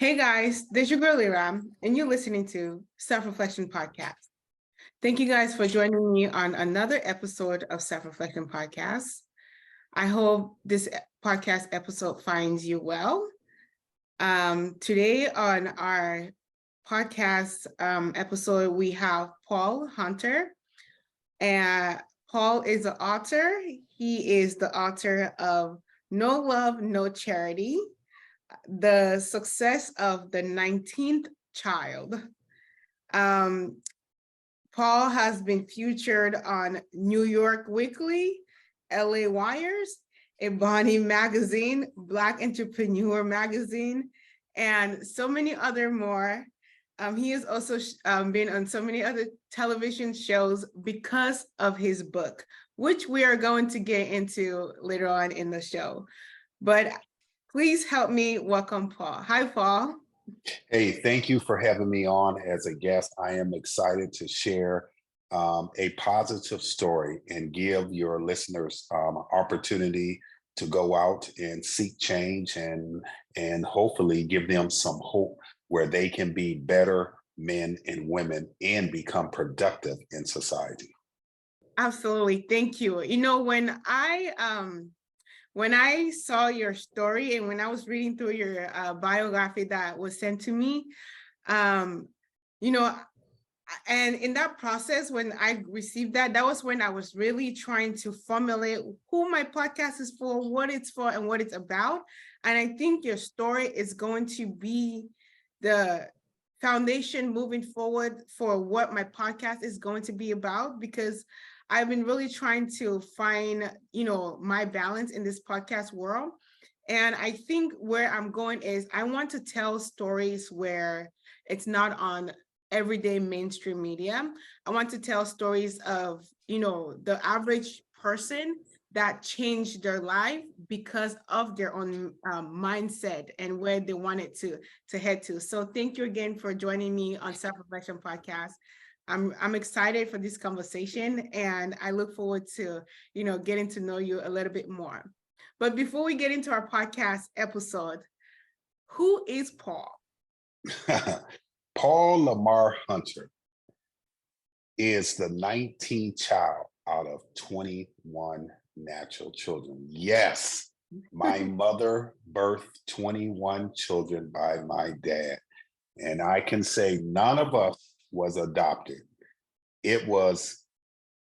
Hey guys, this is your girl Lira, and you're listening to Self-Reflection Podcast. Thank you guys for joining me on another episode of Self-Reflection Podcast. I hope this podcast episode finds you well. Today on our podcast episode, we have Paul Hunter. And Paul is the author. He is the author of No Love, No Charity, The Success of the 19th Child. Paul has been featured on New York Weekly, LA Wires, Ebony Magazine, Black Entrepreneur Magazine, and so many other more. He has also been on so many other television shows because of his book, which we are going to get into later on in the show. But please help me welcome Paul. Hi, Paul. Hey, thank you for having me on as a guest. I am excited to share a positive story and give your listeners opportunity to go out and seek change and hopefully give them some hope where they can be better men and women and become productive in society. Absolutely. Thank you. You know, when I saw your story and when I was reading through your biography that was sent to me, you know, and in that process, when I received that, that was when I was really trying to formulate who my podcast is for, what it's for, and what it's about. And I think your story is going to be the foundation moving forward for what my podcast is going to be about, because I've been really trying to find, my balance in this podcast world. And I think where I'm going is I want to tell stories where it's not on everyday mainstream media. I want to tell stories of, the average person that changed their life because of their own mindset and where they wanted to head to. So thank you again for joining me on Self-Reflection Podcast. I'm excited for this conversation, and I look forward to, getting to know you a little bit more. But before we get into our podcast episode, who is Paul? Paul Lamar Hunter is the 19th child out of 21 natural children. Yes, my mother birthed 21 children by my dad. And I can say none of us was adopted. It was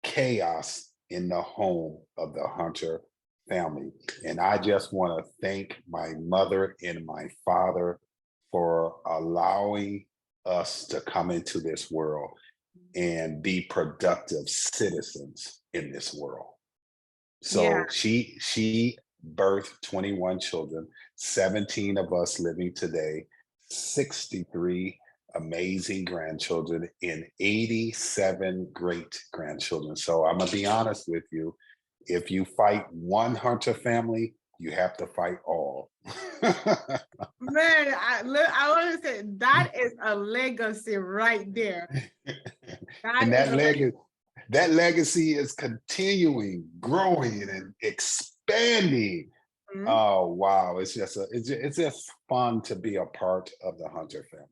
chaos in the home of the Hunter family. And I just want to thank my mother and my father for allowing us to come into this world and be productive citizens in this world. So Yeah. she birthed 21 children, 17 of us living today, 63 amazing grandchildren, and 87 great grandchildren. So I'm gonna be honest with you. If you fight one Hunter family, you have to fight all. Man, I want to say that is a legacy right there. And that legacy is continuing, growing, and expanding. Mhm. Oh wow! It's just fun to be a part of the Hunter family.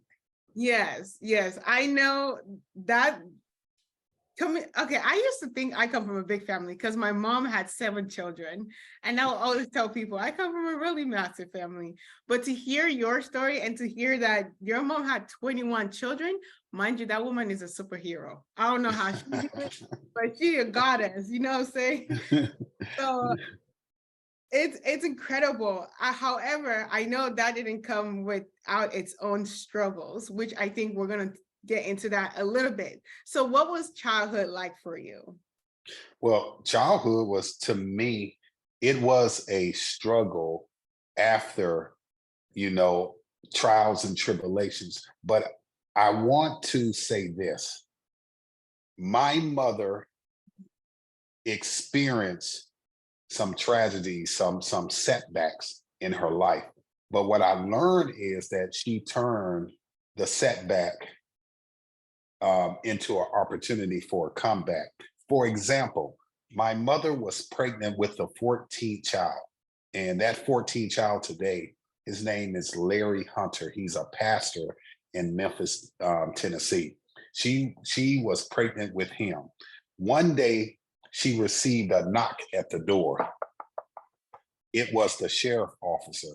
Yes, I know that. Okay, I used to think I come from a big family because my mom had 7 children, and I'll always tell people I come from a really massive family. But to hear your story and to hear that your mom had 21 children, mind you, that woman is a superhero. I don't know how she did it, but she a goddess, you know what I'm saying? So it's incredible. However, I know that didn't come without its own struggles, which I think we're gonna get into that a little bit. So what was childhood like for you? Well, childhood was, to me, it was a struggle after, you know, trials and tribulations. But I want to say this. My mother experienced some tragedies, some setbacks in her life. But what I learned is that she turned the setback into an opportunity for a comeback. For example, my mother was pregnant with the 14th child, and that 14th child today His name is Larry Hunter. He's a pastor in Memphis, Tennessee. She was pregnant with him. One day, she received a knock at the door. It was the sheriff officer.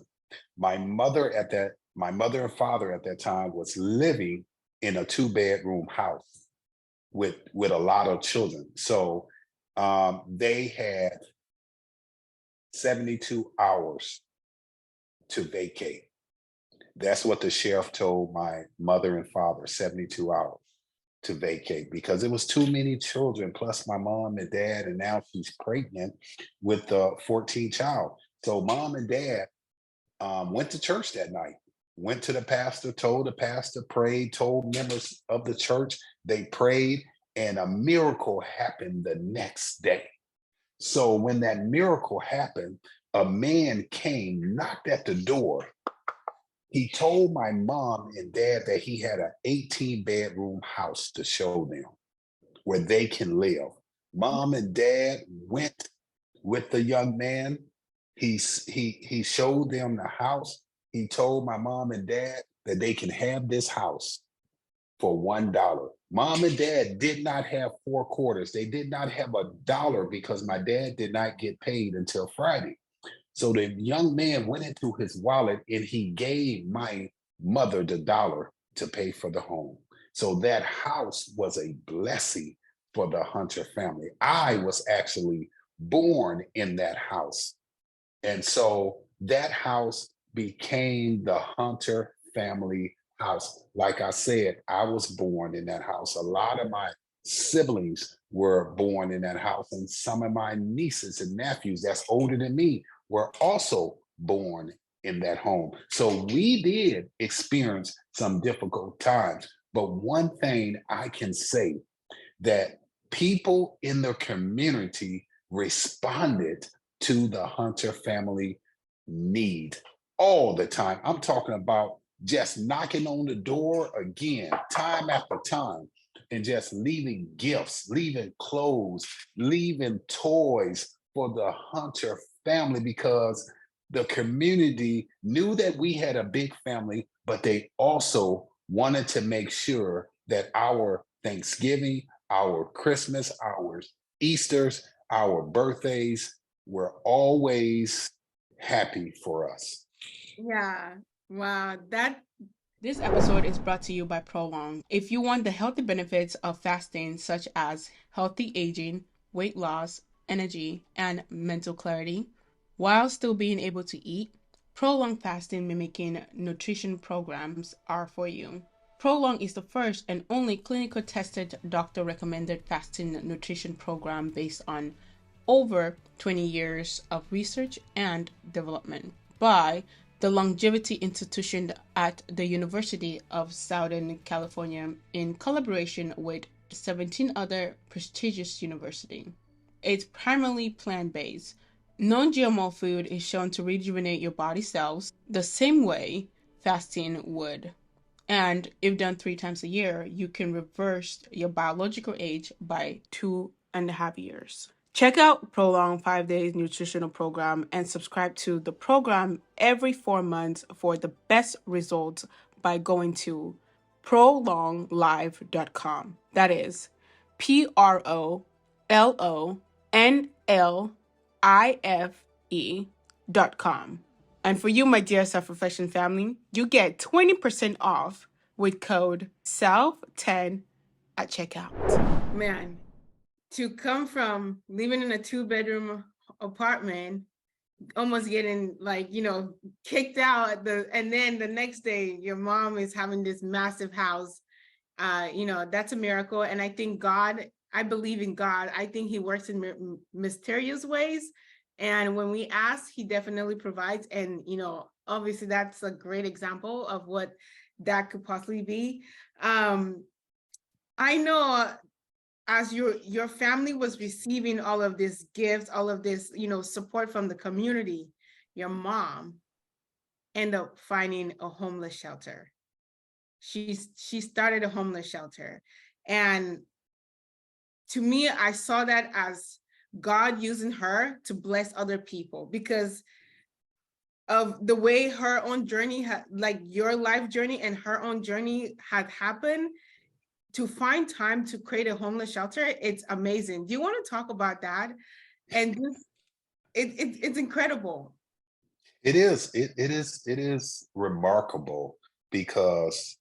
My mother and father at that time was living in a 2-bedroom house with a lot of children. So they had 72 hours to vacate. That's what the sheriff told my mother and father, 72 hours to vacate, because it was too many children, plus my mom and dad, and now she's pregnant with the 14th child. So mom and dad went to church that night, went to the pastor, told the pastor, prayed, told members of the church, they prayed, and a miracle happened the next day. So when that miracle happened, a man came, knocked at the door. He told my mom and dad that he had an 18-bedroom house to show them where they can live. Mom and dad went with the young man. He showed them the house. He told my mom and dad that they can have this house for $1. Mom and dad did not have 4 quarters. They did not have $1 because my dad did not get paid until Friday. So the young man went into his wallet and he gave my mother the $1 to pay for the home. So that house was a blessing for the Hunter family. I was actually born in that house. And so that house became the Hunter family house. Like I said, I was born in that house. A lot of my siblings were born in that house, and some of my nieces and nephews that's older than me were also born in that home. So we did experience some difficult times. But one thing I can say, that people in the community responded to the Hunter family need all the time. I'm talking about just knocking on the door again, time after time, and just leaving gifts, leaving clothes, leaving toys for the Hunter family, because the community knew that we had a big family, but they also wanted to make sure that our Thanksgiving, our Christmas, our Easters, our birthdays were always happy for us. Yeah. Wow. This episode is brought to you by Prolong. If you want the healthy benefits of fasting, such as healthy aging, weight loss, energy, and mental clarity, while still being able to eat, Prolong fasting mimicking nutrition programs are for you. Prolong is the first and only clinical tested doctor recommended fasting nutrition program based on over 20 years of research and development by the Longevity Institution at the University of Southern California in collaboration with 17 other prestigious universities. It's primarily plant-based. Non-GMO food is shown to rejuvenate your body cells the same way fasting would. And if done 3 times a year, you can reverse your biological age by 2.5 years. Check out Prolong 5 Days Nutritional Program and subscribe to the program every 4 months for the best results by going to prolonglife.com. That is PROLONLIFE.com. And for you, my dear self-reflection family, you get 20% off with code SELF10 at checkout. Man, to come from living in a 2-bedroom apartment, almost getting kicked out, and then the next day your mom is having this massive house, that's a miracle. And I think I believe in God. I think he works in mysterious ways. And when we ask, he definitely provides. And, obviously that's a great example of what that could possibly be. I know as your family was receiving all of these gifts, all of this, support from the community, your mom ended up finding a homeless shelter. She started a homeless shelter. And to me, I saw that as God using her to bless other people, because of the way her own journey had, like your life journey and her own journey had happened, to find time to create a homeless shelter, it's amazing. Do you want to talk about that? And just, it's incredible. It is remarkable because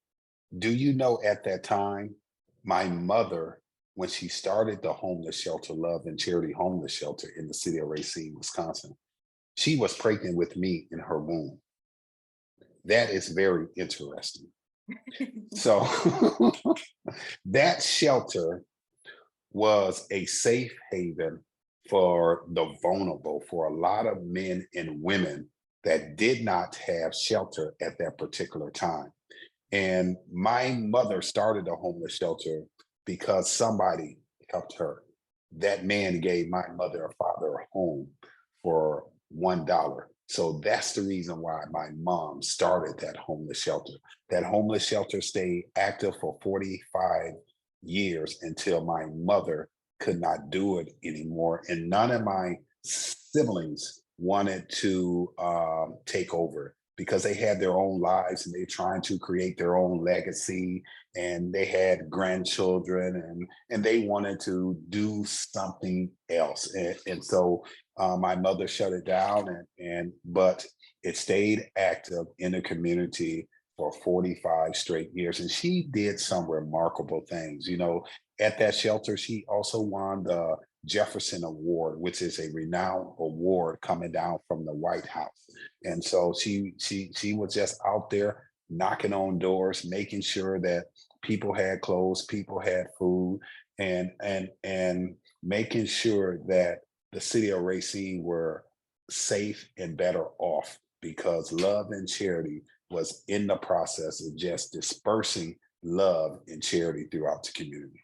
do you know at that time, my mother, when she started the homeless shelter, Love and Charity Homeless Shelter in the city of Racine, Wisconsin, she was pregnant with me in her womb. That is very interesting. So that shelter was a safe haven for the vulnerable, for a lot of men and women that did not have shelter at that particular time. And my mother started a homeless shelter because somebody helped her. That man gave my mother and father a home for $1. So that's the reason why my mom started that homeless shelter. That homeless shelter stayed active for 45 years until my mother could not do it anymore. And none of my siblings wanted to take over because they had their own lives and they're trying to create their own legacy, and they had grandchildren, and they wanted to do something else. And so my mother shut it down, and but it stayed active in the community for 45 straight years. And she did some remarkable things. You know, at that shelter, she also won the Jefferson Award, which is a renowned award coming down from the White House. And so she was just out there knocking on doors, making sure that people had clothes, people had food, and making sure that the city of Racine were safe and better off, because Love and Charity was in the process of just dispersing love and charity throughout the community.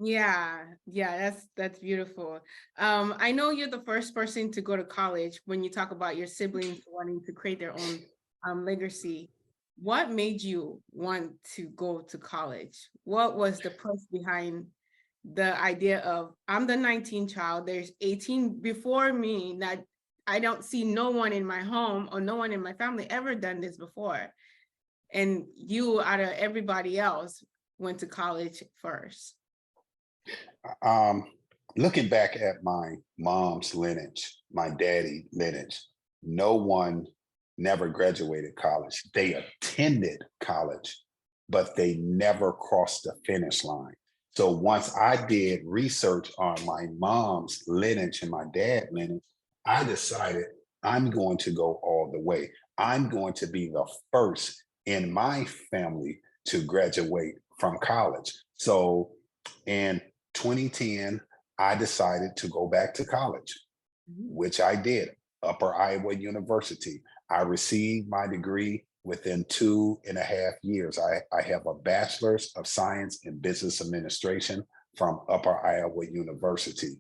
Yeah, yeah, that's beautiful. I know you're the first person to go to college. When you talk about your siblings wanting to create their own legacy, what made you want to go to college? What was the push behind the idea of, I'm the 19th child, there's 18 before me, that I don't see no one in my home or no one in my family ever done this before. And you, out of everybody else, went to college first. Um, Looking back at my mom's lineage, my daddy lineage, no one never graduated college. They attended college, but they never crossed the finish line. So once I did research on my mom's lineage and my dad lineage, I decided I'm going to go all the way. I'm going to be the first in my family to graduate from college. So in 2010, I decided to go back to college, which I did, Upper Iowa University. I received my degree within 2.5 years. I have a bachelor's of science in business administration from Upper Iowa University.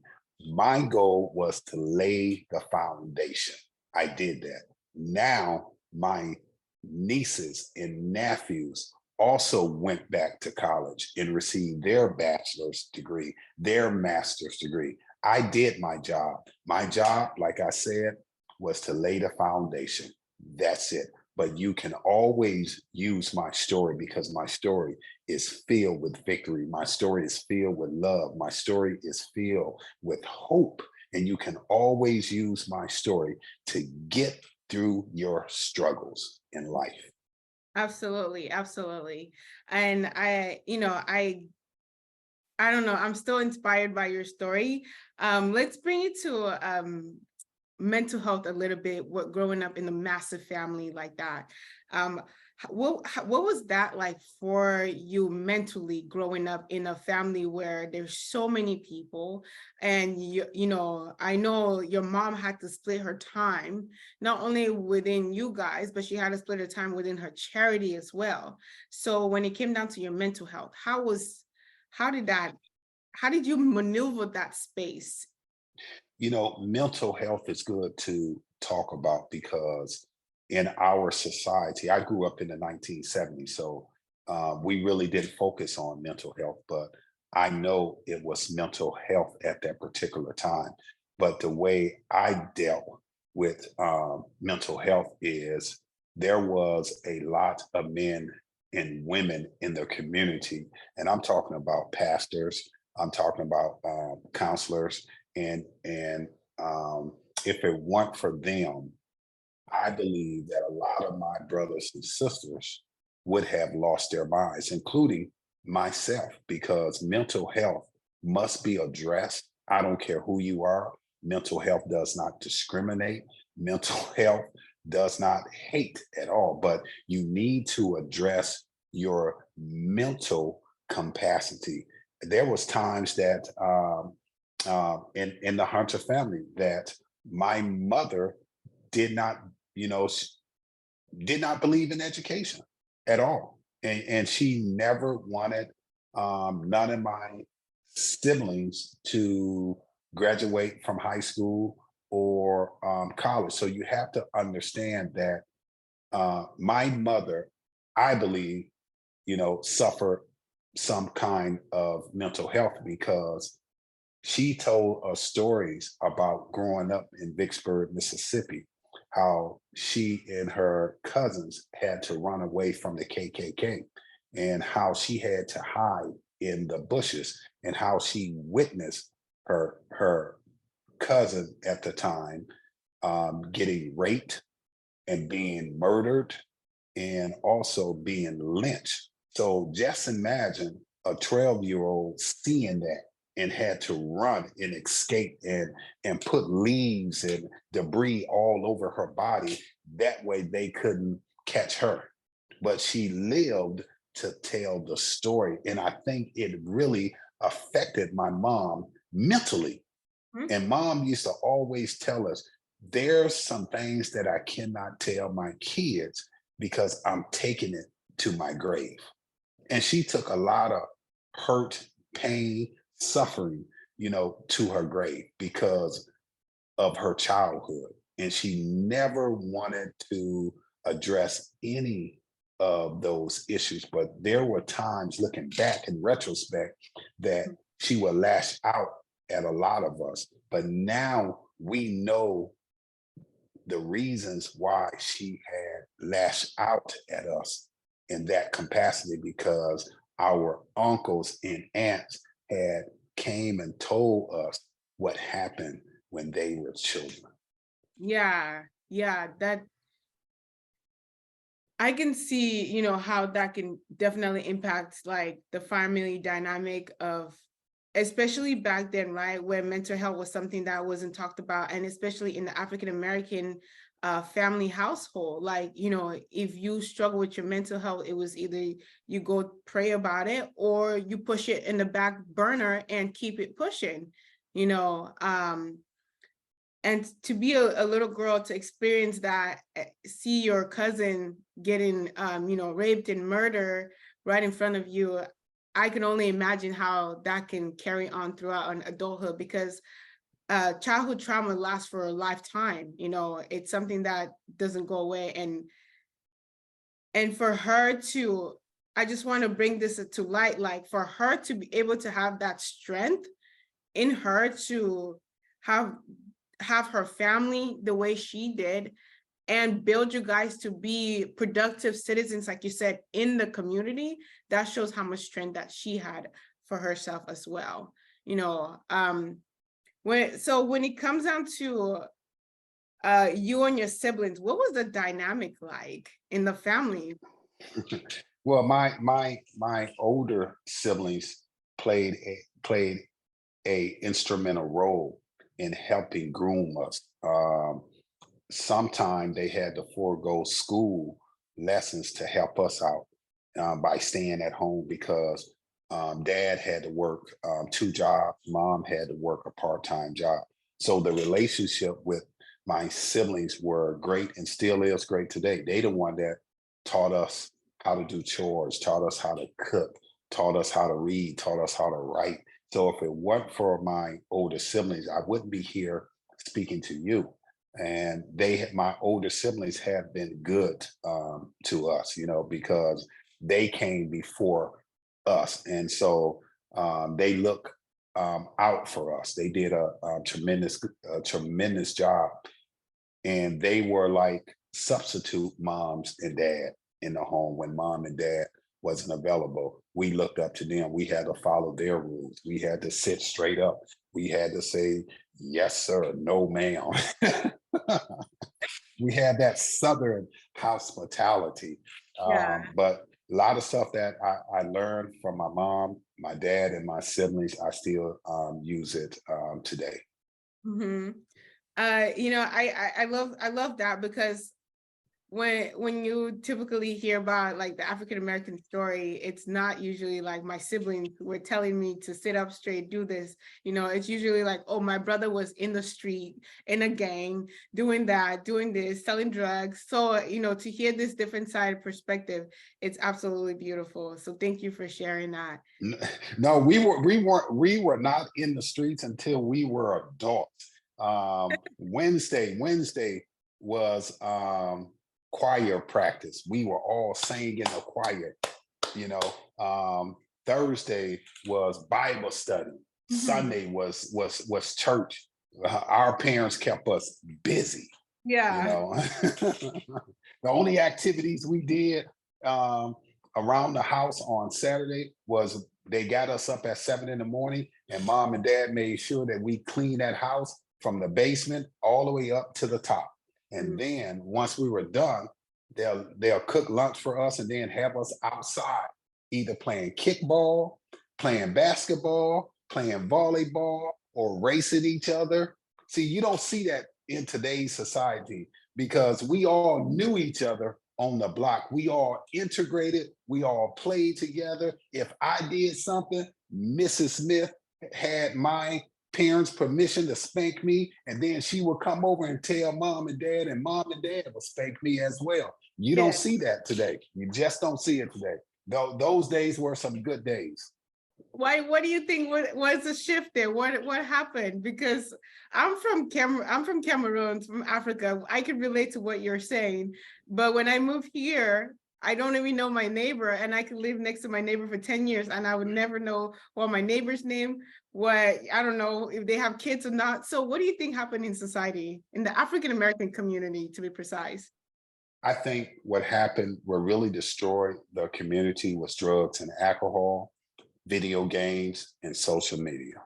My goal was to lay the foundation. I did that. Now, my nieces and nephews also went back to college and received their bachelor's degree, their master's degree. I did my job. My job, like I said, was to lay the foundation. That's it. But you can always use my story, because my story is filled with victory. My story is filled with love. My story is filled with hope. And you can always use my story to get through your struggles in life. Absolutely, absolutely. And I don't know, I'm still inspired by your story. Let's bring it to mental health a little bit, what growing up in a massive family like that. What was that like for you mentally, growing up in a family where there's so many people, and I know your mom had to split her time, not only within you guys, but she had to split her time within her charity as well. So when it came down to your mental health, how did you maneuver that space? You know, mental health is good to talk about because in our society, I grew up in the 1970s, so we really didn't focus on mental health, but I know it was mental health at that particular time. But the way I dealt with mental health is there was a lot of men and women in the community, and I'm talking about pastors, I'm talking about counselors, and if it weren't for them, I believe that a lot of my brothers and sisters would have lost their minds, including myself, because mental health must be addressed. I don't care who you are. Mental health does not discriminate. Mental health does not hate at all, but you need to address your mental capacity. There was times that in the Hunter family that my mother did not, you know, did not believe in education at all. And she never wanted none of my siblings to graduate from high school or college. So you have to understand that my mother, I believe, suffered some kind of mental health because she told us stories about growing up in Vicksburg, Mississippi, how she and her cousins had to run away from the KKK and how she had to hide in the bushes and how she witnessed her cousin at the time getting raped and being murdered and also being lynched. So just imagine a 12-year-old seeing that and had to run and escape and put leaves and debris all over her body. That way they couldn't catch her. But she lived to tell the story. And I think it really affected my mom mentally. And mom used to always tell us, there's some things that I cannot tell my kids because I'm taking it to my grave. And she took a lot of hurt, pain, suffering, to her grave because of her childhood. And she never wanted to address any of those issues. But there were times looking back in retrospect that she would lash out at a lot of us. But now we know the reasons why she had lashed out at us in that capacity because our uncles and aunts had came and told us what happened when they were children. Yeah, that I can see, how that can definitely impact like the family dynamic of, especially back then, right, where mental health was something that wasn't talked about, and especially in the African American family household. Like, if you struggle with your mental health, it was either you go pray about it or you push it in the back burner and keep it pushing, and to be a little girl to experience that, see your cousin getting raped and murdered right in front of you, I can only imagine how that can carry on throughout an adulthood, because childhood trauma lasts for a lifetime. It's something that doesn't go away. And for her to, I just want to bring this to light, like for her to be able to have that strength in her to have her family the way she did and build you guys to be productive citizens, like you said, in the community, that shows how much strength that she had for herself as well. When it comes down to you and your siblings, what was the dynamic like in the family? Well, my older siblings played a instrumental role in helping groom us. Sometimes they had to forego school lessons to help us out by staying at home because dad had to work two jobs, mom had to work a part-time job. So the relationship with my siblings were great and still is great today. They the one that taught us how to do chores, taught us how to cook, taught us how to read, taught us how to write. So if it weren't for my older siblings, I wouldn't be here speaking to you. And my older siblings have been good to us, because they came before us, and so they look out for us. They did a tremendous job and they were like substitute moms and dad in the home when mom and dad wasn't available. We looked up to them. We had to follow their rules. We had to sit straight up. We had to say, yes, sir, no, ma'am. We had that Southern hospitality. Yeah. But a lot of stuff that I learned from my mom, my dad, and my siblings, I still use it today. Hmm. I love that, because when you typically hear about like the African American story, it's not usually like my siblings were telling me to sit up straight, do this. It's usually like, oh, my brother was in the street in a gang, doing that, doing this, selling drugs. So, to hear this different side perspective, it's absolutely beautiful. So thank you for sharing that. No, we were not in the streets until we were adults. Wednesday was choir practice. We were all singing in the choir. You know, Thursday was Bible study. Mhm. Sunday was church. Our parents kept us busy. You Yeah. know, the only activities we did um, around the house on Saturday was they got us up at 7 in the morning, and mom and dad made sure that we cleaned that house from the basement all the way up to the top. And Mm. then once we were done, they'll cook lunch for us and then have us outside, either playing kickball, playing basketball, playing volleyball, or racing each other. See, you don't see that in today's society because we all knew each other on the block. We all integrated, we all played together. If I did something, Mrs. Smith had my parents' permission to spank me, and then she would come over and tell mom and mom and dad would spank me as well. You don't Yeah. see that today. You just don't see it today. Those days were some good days. Why? What do you think? What's the shift there? What happened? Because I'm from Cameroon, from Africa. I can relate to what you're saying, but when I moved here, I don't even know my neighbor, and I could live next to my neighbor for 10 years, and I would never know what my neighbor's name. What I don't know if they have kids or not. So, what do you think happened in society, in the African American community, to be precise? I think what happened, what really destroyed the community was drugs and alcohol, video games, and social media.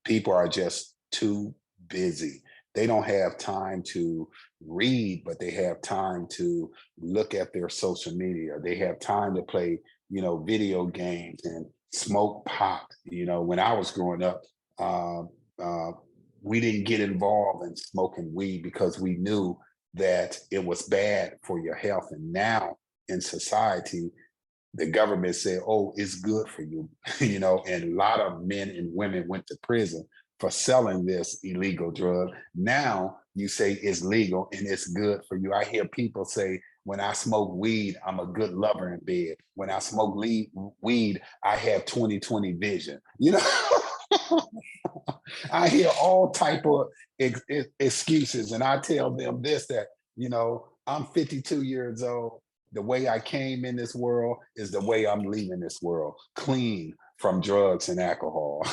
People are just too busy. They don't have time to read, but they have time to look at their social media. They have time to play, video games and smoke pot. When I was growing up, uh, uh, we didn't get involved in smoking weed because we knew that it was bad for your health. And now in society, the government said, "Oh, it's good for you," and a lot of men and women went to prison for selling this illegal drug. Now you say it's legal and it's good for you. I hear people say, "When I smoke weed, I'm a good lover in bed. When I smoke weed, I have 20/20 vision." I hear all type of excuses, and I tell them this that I'm 52 years old. The way I came in this world is the way I'm leaving this world, clean from drugs and alcohol.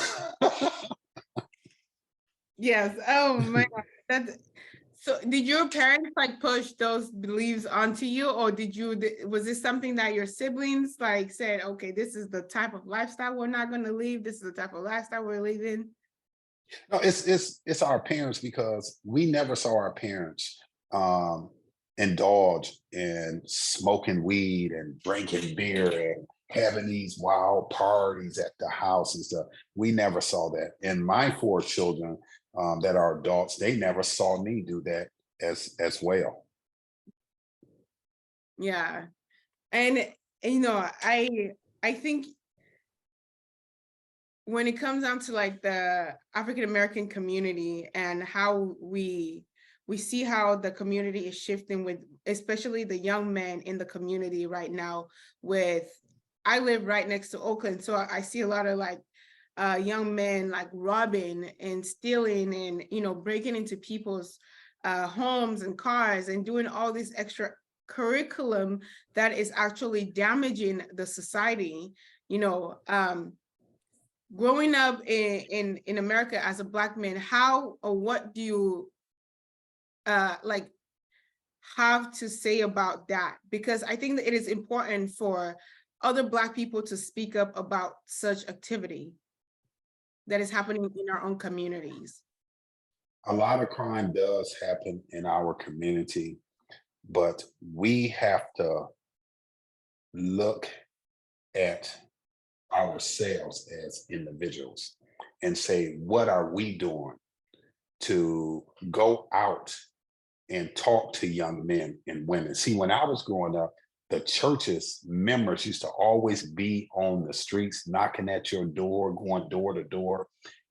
Yes. Oh my God. That's so. Did your parents like push those beliefs onto you, or was this something that your siblings like said, okay, this is the type of lifestyle we're not going to leave. This is the type of lifestyle we're leaving. No, it's our parents because we never saw our parents um, indulge in smoking weed and drinking beer and having these wild parties at the house and stuff. We never saw that. And my four children that are adults, they never saw me do that as well. Yeah. And I think when it comes down to like the African American community and how we see how the community is shifting, with especially the young men in the community right now. With I live right next to Oakland, so I see a lot of like young men like robbing and stealing and breaking into people's homes and cars and doing all this extra curriculum that is actually damaging the society. you know um Growing up in America as a Black man, how or what do you like have to say about that? Because I think that it is important for other Black people to speak up about such activity that is happening in our own communities. A lot of crime does happen in our community, but we have to look at ourselves as individuals and say, what are we doing to go out and talk to young men and women? See, when I was growing up, the church's members used to always be on the streets, knocking at your door, going door to door,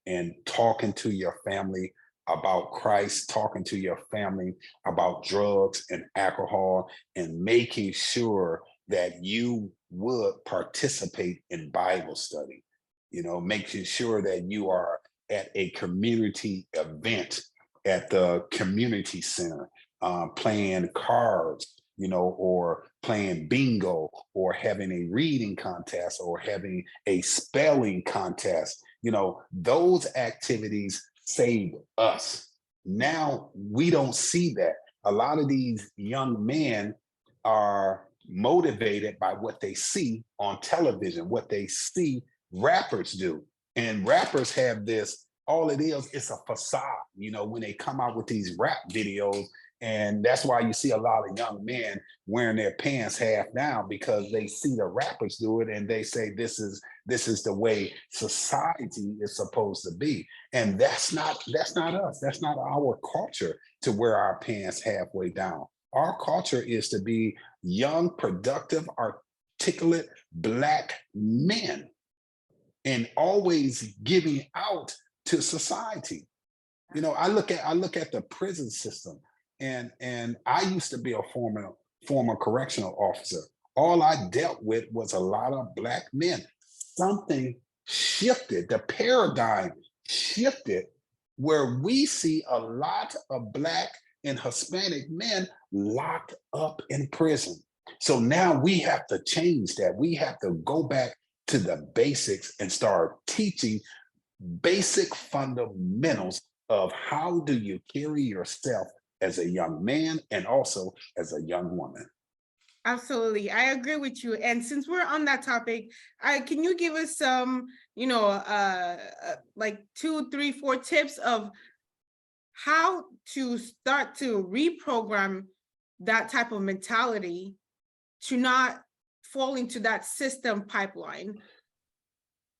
and talking to your family about Christ, talking to your family about drugs and alcohol, and making sure that you would participate in Bible study, making sure that you are at a community event at the community center, playing cards, or playing bingo, or having a reading contest, or having a spelling contest. Those activities saved us. Now we don't see that. A lot of these young men are motivated by what they see on television, what they see rappers do. And rappers have this, all it is, it's a facade, when they come out with these rap videos. And that's why you see a lot of young men wearing their pants half down, because they see the rappers do it and they say this is the way society is supposed to be. And that's not us. That's not our culture, to wear our pants halfway down. Our culture is to be young, productive, articulate Black men, and always giving out to society. I look at the prison system, and I used to be a former correctional officer. All I dealt with was a lot of Black men. Something shifted, the paradigm shifted, where we see a lot of Black and Hispanic men locked up in prison. So now we have to change that. We have to go back to the basics and start teaching basic fundamentals of how do you carry yourself as a young man and also as a young woman. Absolutely. I agree with you. And since we're on that topic, can you give us some, like 2, 3, 4 tips of how to start to reprogram that type of mentality to not fall into that system pipeline?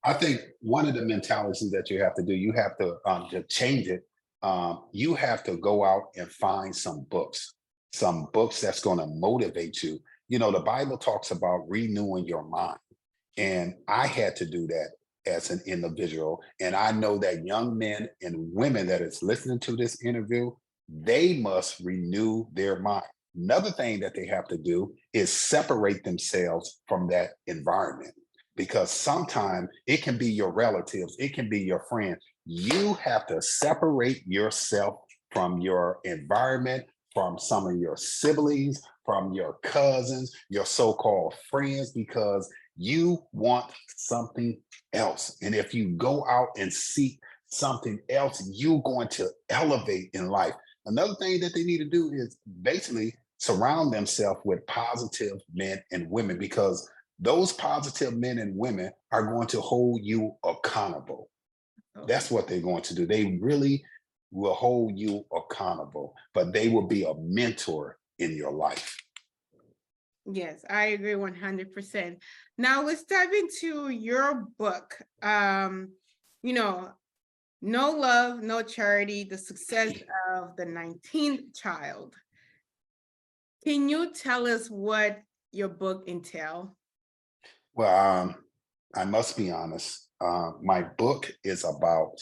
I think one of the mentalities that you have to do, you have to change it. You have to go out and find some books that's going to motivate you. The Bible talks about renewing your mind. And I had to do that as an individual. And I know that young men and women that is listening to this interview, they must renew their mind. Another thing that they have to do is separate themselves from that environment, because sometimes it can be your relatives, it can be your friends. You have to separate yourself from your environment, from some of your siblings, from your cousins, your so-called friends, because you want something else. And if you go out and seek something else, you're going to elevate in life. Another thing that they need to do is basically surround themselves with positive men and women, because those positive men and women are going to hold you accountable. That's what they're going to do. They really will hold you accountable, but they will be a mentor in your life. Yes, I agree 100%. Now let's dive into your book. No Love, No Charity, The Success of the 19th Child. Can you tell us what your book entails? Well, I must be honest. My book is about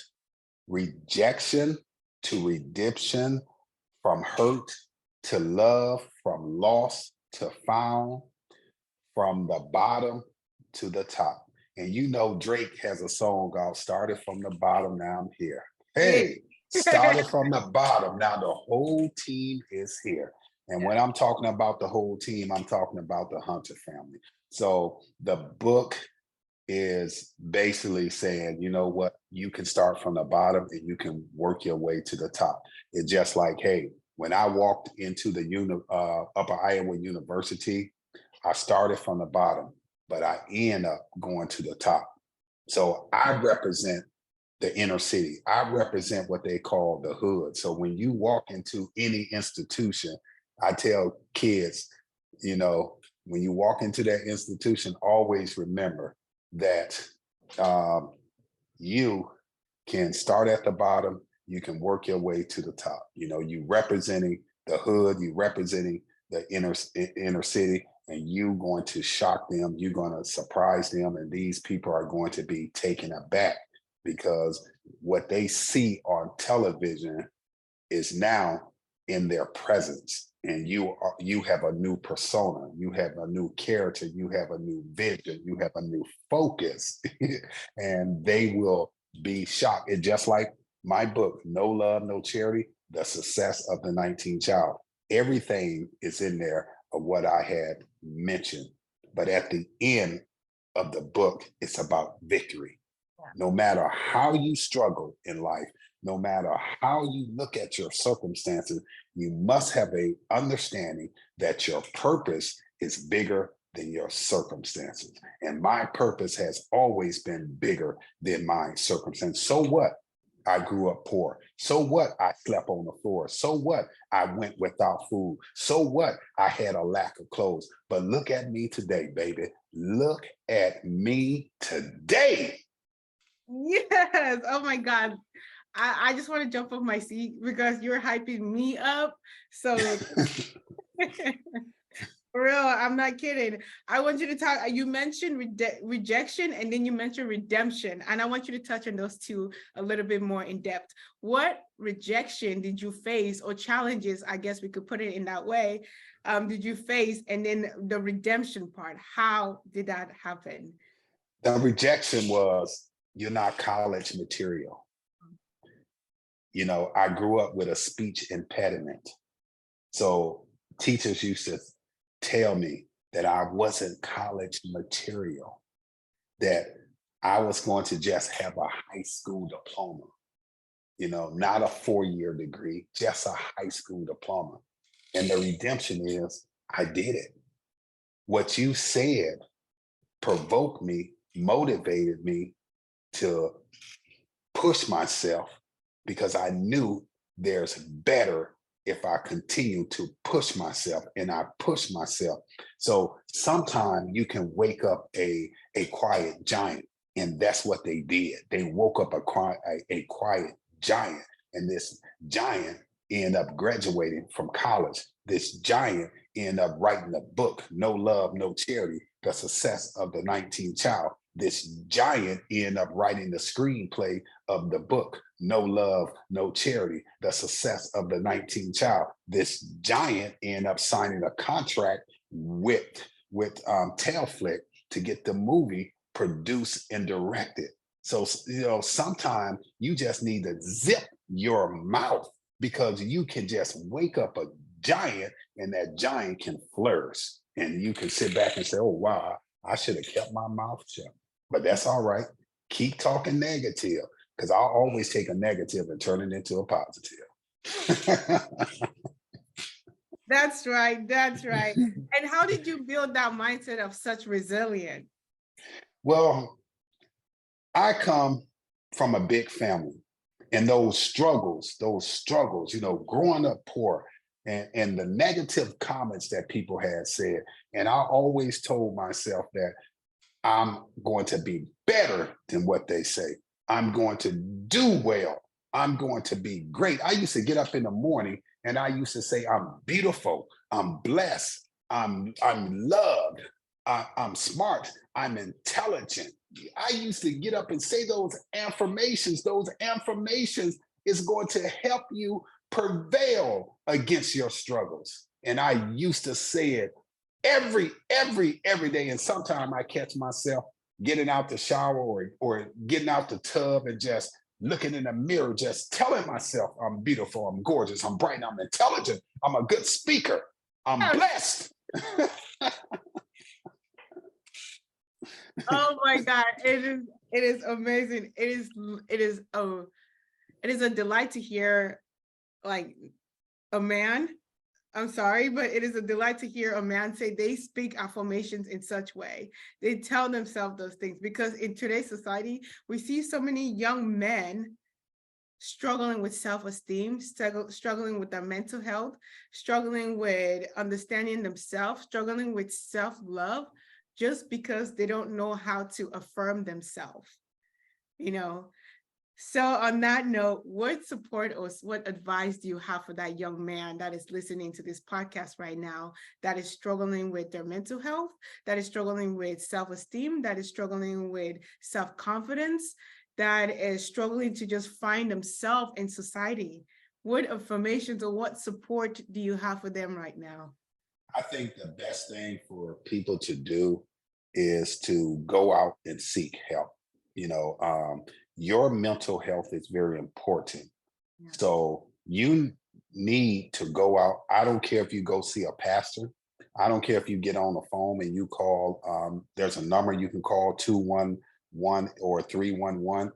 rejection to redemption, from hurt to love, from lost to found, from the bottom to the top. And Drake has a song called Started from the Bottom, Now I'm Here. Hey, started from the bottom, now the whole team is here. And when I'm talking about the whole team, I'm talking about the Hunter family. So the book is basically saying, you know what, you can start from the bottom and you can work your way to the top. It's just like, hey, When I walked into the Upper Iowa University, I started from the bottom, but I end up going to the top. So I represent the inner city. I represent what they call the hood. So when you walk into any institution, I tell kids, you know, when you walk into that institution, always remember that um, you can start at the bottom, you can work your way to the top. You know, you representing the hood, you representing the inner city, and you going to shock them, you're going to surprise them, and these people are going to be taken aback because what they see on television is now in their presence, and you have a new persona, you have a new character, you have a new vision, you have a new focus, and they will be shocked. It's just like my book, No Love, No Charity, The Success of the 19th Child. Everything is in there of what I had mentioned, but at the end of the book, it's about victory. No matter how you struggle in life, no matter how you look at your circumstances, you must have a understanding that your purpose is bigger than your circumstances. And my purpose has always been bigger than my circumstance. So what? I grew up poor. So what? I slept on the floor. So what? I went without food. So what? I had a lack of clothes. But look at me today, baby. Look at me today. Yes. Oh my God. I just want to jump off my seat because you're hyping me up. So for real, I'm not kidding. I want you to talk. You mentioned rejection and then you mentioned redemption. And I want you to touch on those two a little bit more in depth. What rejection did you face, or challenges, I guess we could put it in that way, did you face? And then the redemption part, how did that happen? The rejection was, you're not college material. You know, I grew up with a speech impediment. So teachers used to tell me that I wasn't college material, that I was going to just have a high school diploma, you know, not a 4-year degree, just a high school diploma. And the redemption is, I did it. What you said provoked me, motivated me to push myself, because I knew there's better if I continue to push myself, and I push myself. So sometimes you can wake up a quiet giant, and that's what they did. They woke up a quiet giant, and this giant ended up graduating from college. This giant ended up writing a book, No Love, No Charity, The Success of the 19th Child. This giant ended up writing the screenplay of the book, No Love, No Charity, The Success of the 19th Child. This giant ended up signing a contract with Tailflick to get the movie produced and directed. So, you know, sometimes you just need to zip your mouth, because you can just wake up a giant, and that giant can flourish. And you can sit back and say, oh, wow, I should have kept my mouth shut. But that's all right. Keep talking negative, because I'll always take a negative and turn it into a positive. That's right. That's right. And how did you build that mindset of such resilience? Well, I come from a big family, and those struggles, you know, growing up poor, and the negative comments that people had said. And I always told myself that I'm going to be better than what they say. I'm going to do well. I'm going to be great. I used to get up in the morning and I used to say, I'm beautiful, I'm blessed, I'm loved, I'm smart, I'm intelligent. I used to get up and say those affirmations. Those affirmations is going to help you prevail against your struggles. And I used to say it every day. And sometimes I catch myself getting out the shower, or getting out the tub and just looking in the mirror, just telling myself I'm beautiful, I'm gorgeous, I'm bright, I'm intelligent, I'm a good speaker, I'm blessed. Oh my God, it is amazing. It is a delight to hear, like, a man, I'm sorry, but it is a delight to hear a man say they speak affirmations in such way. They tell themselves those things, because in today's society, we see so many young men struggling with self-esteem, struggling with their mental health, struggling with understanding themselves, struggling with self-love, just because they don't know how to affirm themselves, you know. So on that note, what support or what advice do you have for that young man that is listening to this podcast right now, that is struggling with their mental health, that is struggling with self-esteem, that is struggling with self-confidence, that is struggling to just find themselves in society? What affirmations or what support do you have for them right now? I think the best thing for people to do is to go out and seek help. You know, your mental health is very important. Yeah. So you need to go out. I don't care if you go see a pastor. I don't care if you get on the phone and you call, there's a number you can call, 211 or 311.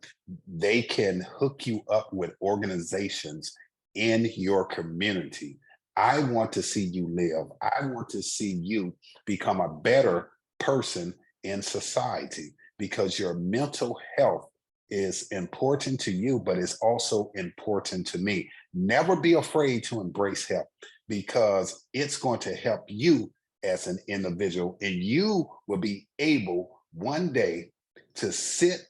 They can hook you up with organizations in your community. I want to see you live. I want to see you become a better person in society, because your mental health is important to you, but it's also important to me. Never be afraid to embrace help, because it's going to help you as an individual, and you will be able one day to sit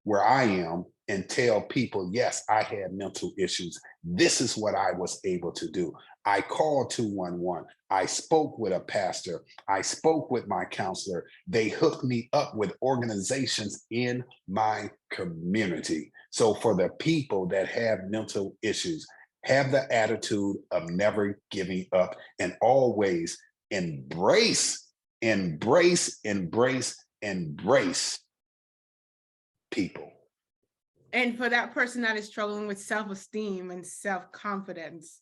where I am and tell people, yes, I had mental issues. This is what I was able to do. I called 211. I spoke with a pastor. I spoke with my counselor. They hooked me up with organizations in my community. So for the people that have mental issues, have the attitude of never giving up and always embrace people. And for that person that is struggling with self-esteem and self-confidence.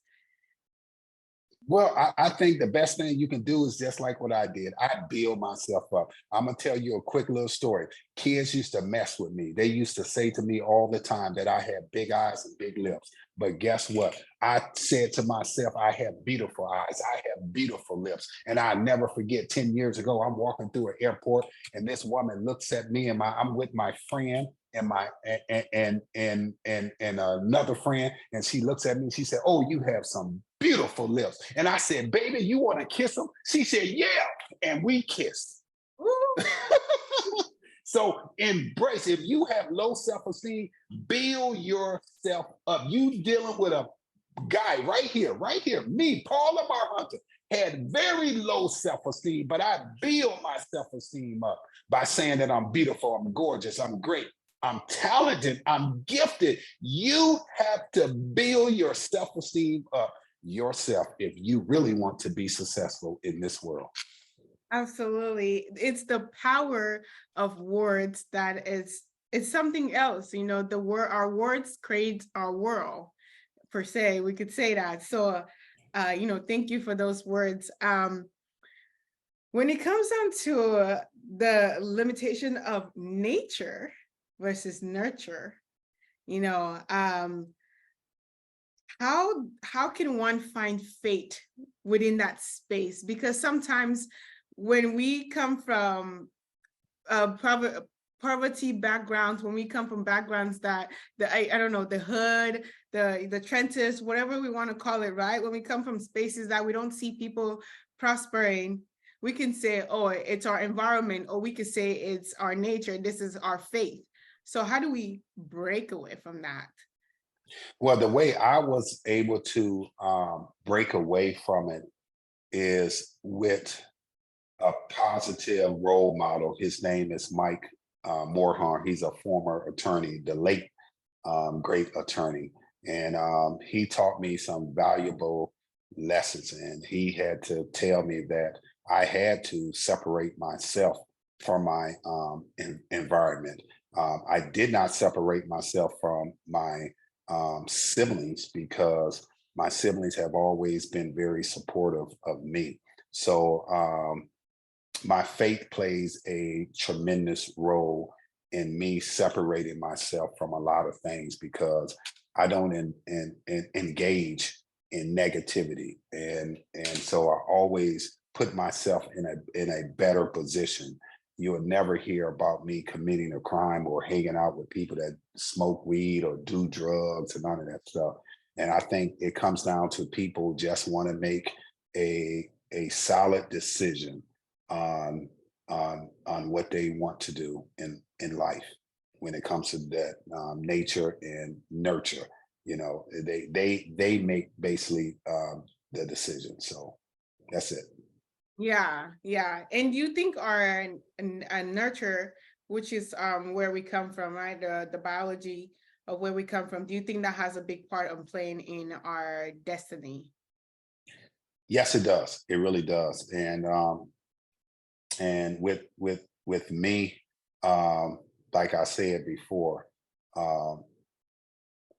Well, I think the best thing you can do is just like what I did. I build myself up. I'm gonna tell you a quick little story. Kids used to mess with me. They used to say to me all the time that I had big eyes and big lips. But guess what? I said to myself, I have beautiful eyes. I have beautiful lips. And I never forget, 10 years ago, I'm walking through an airport and this woman looks at me, and I'm with my friend and my and another friend, and she looks at me and she said, "Oh, you have some beautiful lips." And I said, "Baby, you want to kiss them?" She said, "Yeah," and we kissed. So embrace. If you have low self-esteem, build yourself up. You dealing with a guy right here, me, Paul Lamar Hunter, had very low self-esteem, but I build my self-esteem up by saying that I'm beautiful, I'm gorgeous, I'm great, I'm talented, I'm gifted. You have to build your self-esteem up yourself if you really want to be successful in this world. Absolutely. It's the power of words that is, it's something else, you know, our words create our world, per se, we could say that. So, you know, thank you for those words. When it comes down to the limitation of nature versus nurture, you know, how can one find fate within that space? Because sometimes when we come from poverty backgrounds, when we come from backgrounds that I don't know, the hood, the trenches, whatever we want to call it, right? When we come from spaces that we don't see people prospering, we can say, oh, it's our environment, or we could say it's our nature, this is our faith. So how do we break away from that? Well, the way I was able to break away from it is with a positive role model. His name is Mike Moorharn. He's a former attorney, the late great attorney. And he taught me some valuable lessons. And he had to tell me that I had to separate myself from my environment. I did not separate myself from my siblings, because my siblings have always been very supportive of me. So my faith plays a tremendous role in me separating myself from a lot of things, because I don't engage in negativity. And so I always put myself in a better position. You will never hear about me committing a crime or hanging out with people that smoke weed or do drugs and none of that stuff. And I think it comes down to people just want to make a solid decision on on what they want to do in life when it comes to that nature and nurture. You know, they make basically the decision. So that's it. Yeah, yeah. And you think our nurture, which is where we come from, right? The biology of where we come from. Do you think that has a big part of playing in our destiny? Yes, it does. It really does. And with me, um, like I said before, um,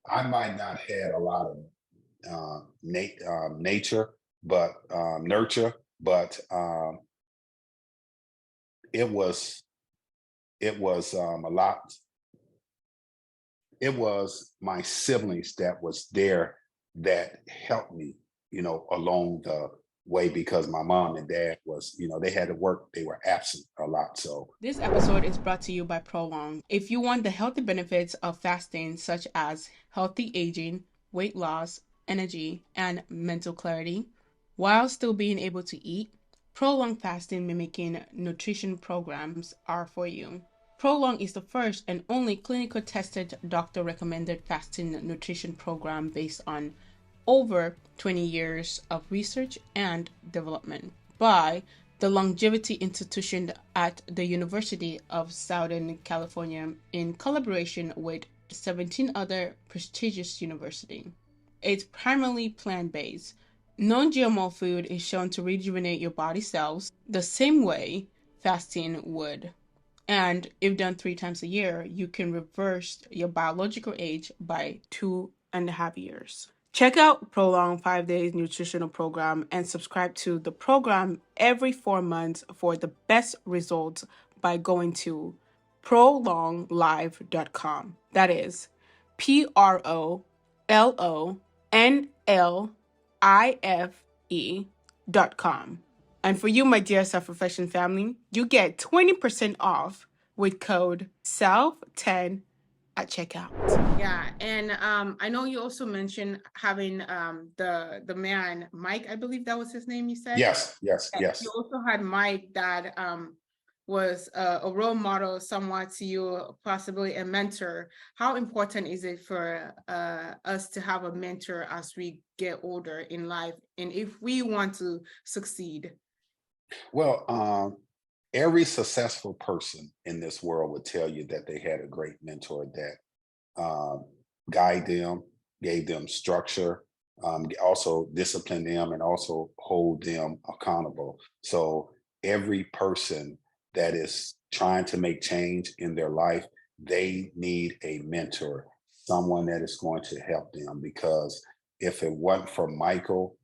I might not had a lot of nature, but nurture, but it was a lot. It was my siblings that was there that helped me, you know, along the way because my mom and dad was, you know, they had to work, they were absent a lot. So This episode is brought to you by Prolong. If you want the healthy benefits of fasting, such as healthy aging, weight loss, energy, and mental clarity, while still being able to eat, Prolong fasting mimicking nutrition programs are for you. Prolong is the first and only clinical tested doctor recommended fasting nutrition program based on over 20 years of research and development by the Longevity Institution at the University of Southern California in collaboration with 17 other prestigious universities. It's primarily plant-based. Non-GMO food is shown to rejuvenate your body cells the same way fasting would. And if done 3 times a year, you can reverse your biological age by 2.5 years. Check out Prolong 5 Days Nutritional Program and subscribe to the program every 4 months for the best results by going to prolonglife.com. That is PROLONLIFE.com. And for you, my dear self-reflection family, you get 20% off with code SELF10 at checkout. Yeah, and I know you also mentioned having the man Mike, I believe that was his name. You said yes, yes, and yes. you also had Mike that was a role model, somewhat to you, possibly a mentor. How important is it for us to have a mentor as we get older in life, and if we want to succeed? Well, every successful person in this world would tell you that they had a great mentor that guide them, gave them structure, also discipline them, and also hold them accountable. So every person that is trying to make change in their life, they need a mentor, someone that is going to help them. Because if it wasn't for Michael,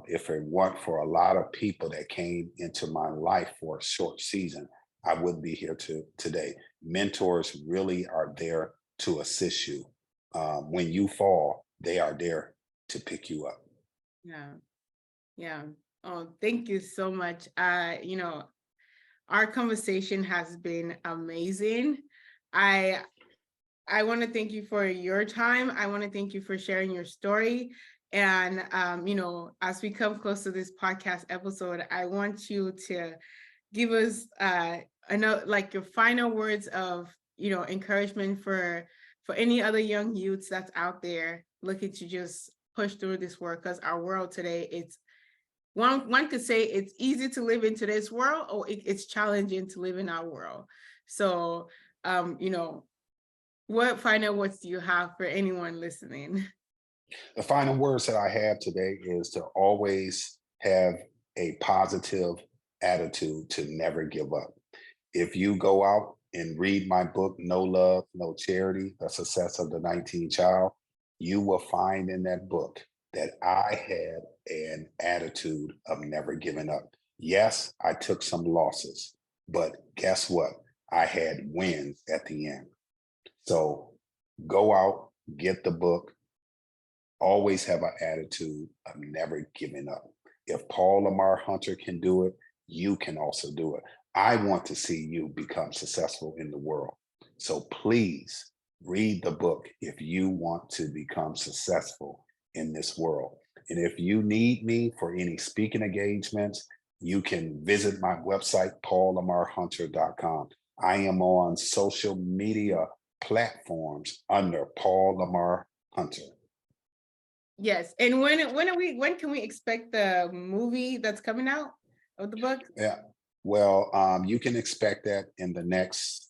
if it weren't for a lot of people that came into my life for a short season, I wouldn't be here today. Mentors really are there to assist you. When you fall, they are there to pick you up. Yeah, yeah. Oh, thank you so much. Our conversation has been amazing. I I want to thank you for your time. I want to thank you for sharing your story. And as we come close to this podcast episode, I want you to give us like your final words of encouragement for any other young youths that's out there looking to just push through this work, because our world today, it's one could say it's easy to live in today's world, or it's challenging to live in our world. So what final words do you have for anyone listening? The final words that I have today is to always have a positive attitude, to never give up. If you go out and read my book, No Love, No Charity, The Success of the 19th Child, you will find in that book that I had an attitude of never giving up. Yes, I took some losses, but guess what? I had wins at the end. So go out, get the book, always have an attitude of never giving up. If Paul Lamar Hunter can do it, you can also do it. I want to see you become successful in the world. So please read the book if you want to become successful in this world. And if you need me for any speaking engagements, you can visit my website, paullamarhunter.com. I am on social media platforms under Paul Lamar Hunter. Yes. And when can we expect the movie that's coming out of the book? Yeah. Well, you can expect that in the next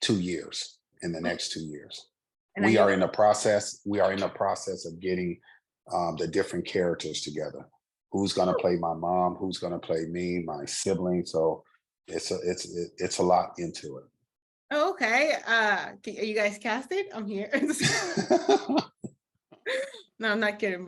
2 years. In the next 2 years, And we I are in the process. We are in the process of getting the different characters together. Who's going to play my mom? Who's going to play me? My sibling. So it's a lot into it. Oh, okay. Are you guys casted? I'm here. No, I'm not kidding,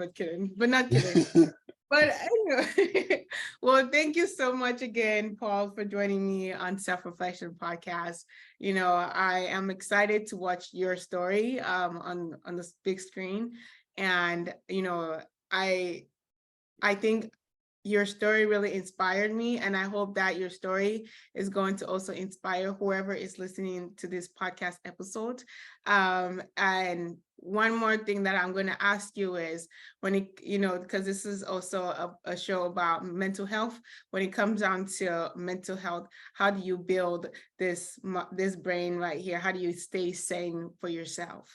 but not kidding. But anyway, well, thank you so much again, Paul, for joining me on Self-Reflection Podcast. You know, I am excited to watch your story on the big screen. And, you know, I think your story really inspired me, and I hope that your story is going to also inspire whoever is listening to this podcast episode. And one more thing that I'm going to ask you is, when it, you know, because this is also a show about mental health, when it comes down to mental health, how do you build this brain right here? How do you stay sane for yourself?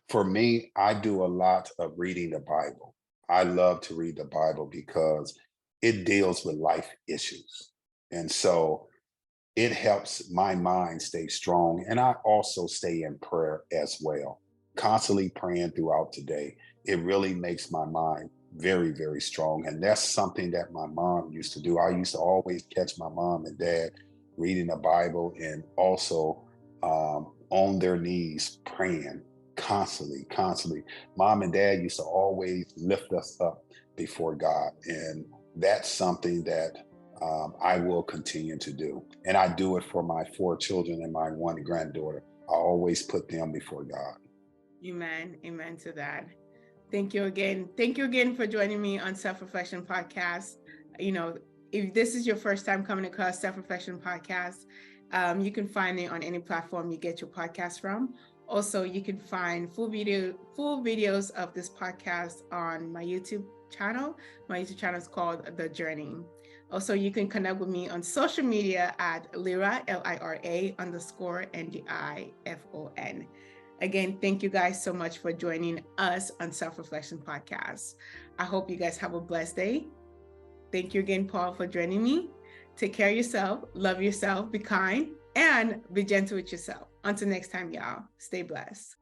For me, I do a lot of reading the Bible. I love to read the Bible because it deals with life issues. And so it helps my mind stay strong. And I also stay in prayer as well, constantly praying throughout the day. It really makes my mind very, very strong. And that's something that my mom used to do. I used to always catch my mom and dad reading the Bible and also on their knees praying constantly, constantly. Mom and dad used to always lift us up before God. And that's something that I will continue to do. And I do it for my 4 children and my 1 granddaughter. I always put them before God. Amen. Amen to that. Thank you again. Thank you again for joining me on Self-Reflection Podcast. You know, if this is your first time coming across Self-Reflection Podcast, you can find it on any platform you get your podcast from. Also, you can find full videos of this podcast on my YouTube channel. My YouTube channel is called The Journey. Also, you can connect with me on social media at Lira, LIRA_NDIFON. Again, thank you guys so much for joining us on Self-Reflection Podcast. I hope you guys have a blessed day. Thank you again, Paul, for joining me. Take care of yourself, love yourself, be kind, and be gentle with yourself. Until next time, y'all, stay blessed.